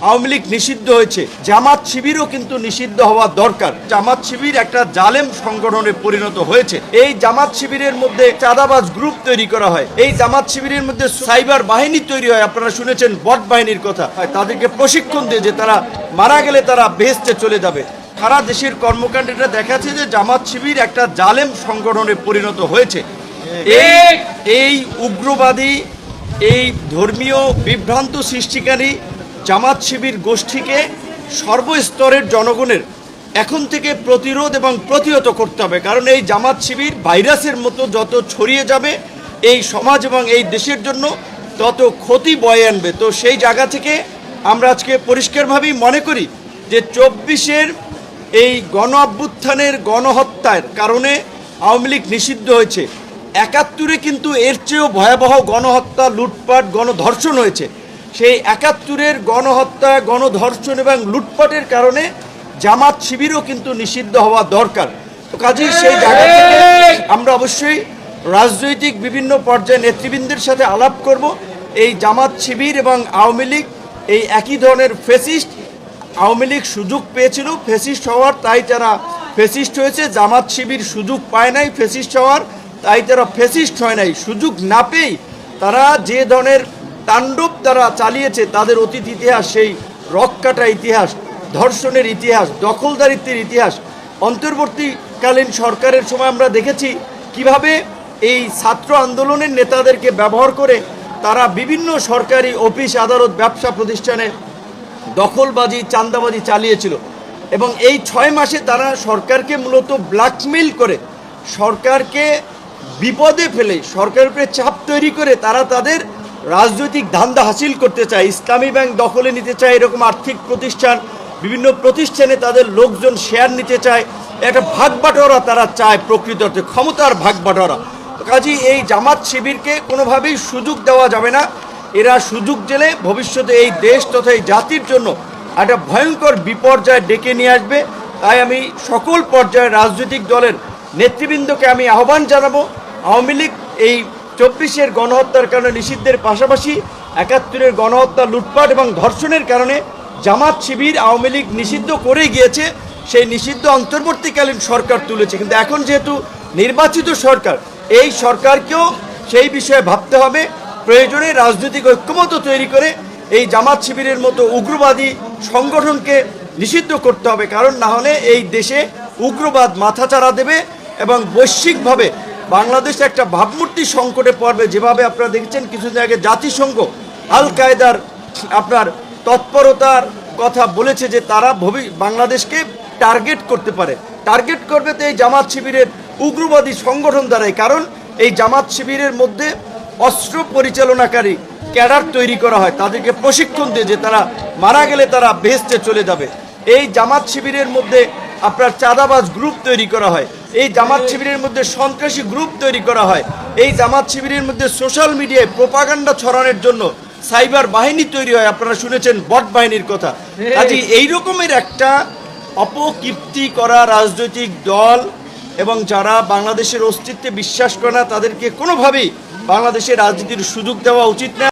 আওয়ামী লীগ নিষিদ্ধ হয়েছে, জামাত শিবিরও কিন্তু নিষিদ্ধ হওয়া দরকার। জামাত শিবির একটা জালেম সংগঠনে পরিণত হয়েছে। এই জামাত শিবিরের মধ্যে চাঁদাবাজ গ্রুপ তৈরি করা হয়, এই জামাত শিবিরের মধ্যে সাইবার বাহিনী তৈরি হয়। আপনারা শুনেছেন বট বাহিনীর কথা। তাদেরকে প্রশিক্ষণ দিয়ে যে তারা মারা গেলে তারা বেহেশতে চলে যাবে। সারা দেশের কর্মকাণ্ডটা দেখাচ্ছে যে জামাত শিবির একটা জালেম সংগঠনে পরিণত হয়েছে। এই উগ্রবাদী, এই ধর্মীয় বিভ্রান্ত সৃষ্টিকারী জামাত শিবির গোষ্ঠীকে সর্বস্তরের জনগণের এখন থেকে প্রতিরোধ এবং প্রতিহত করতে হবে। কারণ এই জামাত শিবির ভাইরাসের মতো যত ছড়িয়ে যাবে এই সমাজ এবং এই দেশের জন্য তত ক্ষতি বয়ে আনবে। তো সেই জায়গা থেকে আমরা আজকে পরিষ্কারভাবেই মনে করি যে ২৪-এর এই গণ অভ্যুত্থানের গণহত্যার কারণে আওয়ামী লীগ নিষিদ্ধ হয়েছে। ৭১-এ কিন্তু এর চেয়েও ভয়াবহ গণহত্যা, লুটপাট, গণধর্ষণ হয়েছে। সেই ৭১-এর গণহত্যা, গণধর্ষণ এবং লুটপাটের কারণে জামাত শিবিরও কিন্তু নিষিদ্ধ হওয়া দরকার। তো কাজেই সেই জায়গা থেকে আমরা অবশ্যই রাজনৈতিক বিভিন্ন পর্যায়ে নেতৃবৃন্দের সাথে আলাপ করব। এই জামাত শিবির এবং আওয়ামী লীগ এই একই ধরনের ফ্যাসিস্ট। আওয়ামী লীগ সুযোগ পেয়েছিল ফ্যাসিস্ট হওয়ার, তাই তারা ফ্যাসিস্ট হয়েছে। জামাত শিবির সুযোগ পায় নাই ফ্যাসিস্ট হওয়ার, তাই তারা ফ্যাসিস্ট হয় নাই। সুযোগ না পেয়েই তারা যে ধরনের তাণ্ডব তারা চালিয়েছে, তাদের অতীত ইতিহাস, সেই রক কাটা ইতিহাস, ধর্ষণের ইতিহাস, দখলদারিত্বের ইতিহাস। অন্তর্বর্তীকালীন সরকারের সময় আমরা দেখেছি কিভাবে এই ছাত্র আন্দোলনের নেতাদেরকে ব্যবহার করে তারা বিভিন্ন সরকারি অফিস, আদালত, ব্যবসা প্রতিষ্ঠানে দখলবাজি, চাঁদাবাজি চালিয়েছিল। এবং এই ৬ মাসে তারা সরকারকে মূলত ব্ল্যাকমেইল করে, সরকারকে বিপদে ফেলে, সরকারের উপরে চাপ তৈরি করে তারা তাদের রাজনৈতিক ধান্দা হাসিল করতে চায়। ইসলামী ব্যাংক দখলে নিতে চায়, এরকম আর্থিক প্রতিষ্ঠান, বিভিন্ন প্রতিষ্ঠানে তাদের লোকজন শেয়ার নিতে চায়। একটা ভাগ বাটোয়ারা তারা চায়, প্রকৃত অর্থে ক্ষমতার ভাগ বাটোয়ারা। কাজেই এই জামাত শিবিরকে কোনোভাবেই সুযোগ দেওয়া যাবে না। এরা সুযোগ জেলে ভবিষ্যতে এই দেশ তথা এই জাতির জন্য একটা ভয়ঙ্কর বিপর্যয় ডেকে নিয়ে আসবে। তাই আমি সকল পর্যায়ের রাজনৈতিক দলের নেতৃবৃন্দকে আমি আহ্বান জানাবো, আওয়ামী লীগ এই ২৪-এর গণহত্যার কারণে নিষিদ্ধের পাশাপাশি ৭১-এর গণহত্যা, লুটপাট এবং ধর্ষণের কারণে জামাত শিবির আওয়ামী লীগ নিষিদ্ধ করে গিয়েছে। সেই নিষিদ্ধ অন্তর্বর্তীকালীন সরকার তুলেছে, কিন্তু এখন যেহেতু নির্বাচিত সরকার, এই সরকারকেও সেই বিষয়ে ভাবতে হবে। প্রয়োজনে রাজনৈতিক ঐক্যমত্য তৈরি করে এই জামাত শিবিরের মতো উগ্রবাদী সংগঠনকে নিষিদ্ধ করতে হবে। কারণ না হলে এই দেশে উগ্রবাদ মাথাচাড়া দেবে এবং বৈশ্বিকভাবে বাংলাদেশ একটা ভাবমূর্তি সংকটে পড়বে। যেভাবে আপনারা দেখেছেন কিছুদিন আগে জাতিসংঘ আল কায়দার আপনার তৎপরতার কথা বলেছে যে তারা বাংলাদেশকে টার্গেট করতে পারে, টার্গেট করবে তো এই জামাত শিবিরের উগ্রবাদী সংগঠন দ্বারাই। কারণ এই জামাত শিবিরের মধ্যে অস্ত্র পরিচালনাকারী ক্যাডার তৈরি করা হয়, তাদেরকে প্রশিক্ষণ দিয়ে যে তারা মারা গেলে তারা বেহেশতে চলে যাবে। এই জামাত শিবিরের মধ্যে আপনার চাঁদাবাজ গ্রুপ তৈরি করা হয়, এই জামাত শিবিরের মধ্যে সন্ত্রাসী গ্রুপ তৈরি করা হয়, এই জামাত শিবিরের মধ্যে সোশ্যাল মিডিয়ায় প্রোপাগান্ডা ছড়ানোর জন্য সাইবার বাহিনী তৈরি হয়। আপনারা শুনেছেন বট বাহিনীর কথা। কাজে এই রকমের একটা অপকীর্তি করা রাজনৈতিক দল এবং যারা বাংলাদেশের অস্তিত্বে বিশ্বাস করে না, তাদেরকে কোনোভাবেই বাংলাদেশের রাজনীতির সুযোগ দেওয়া উচিত না।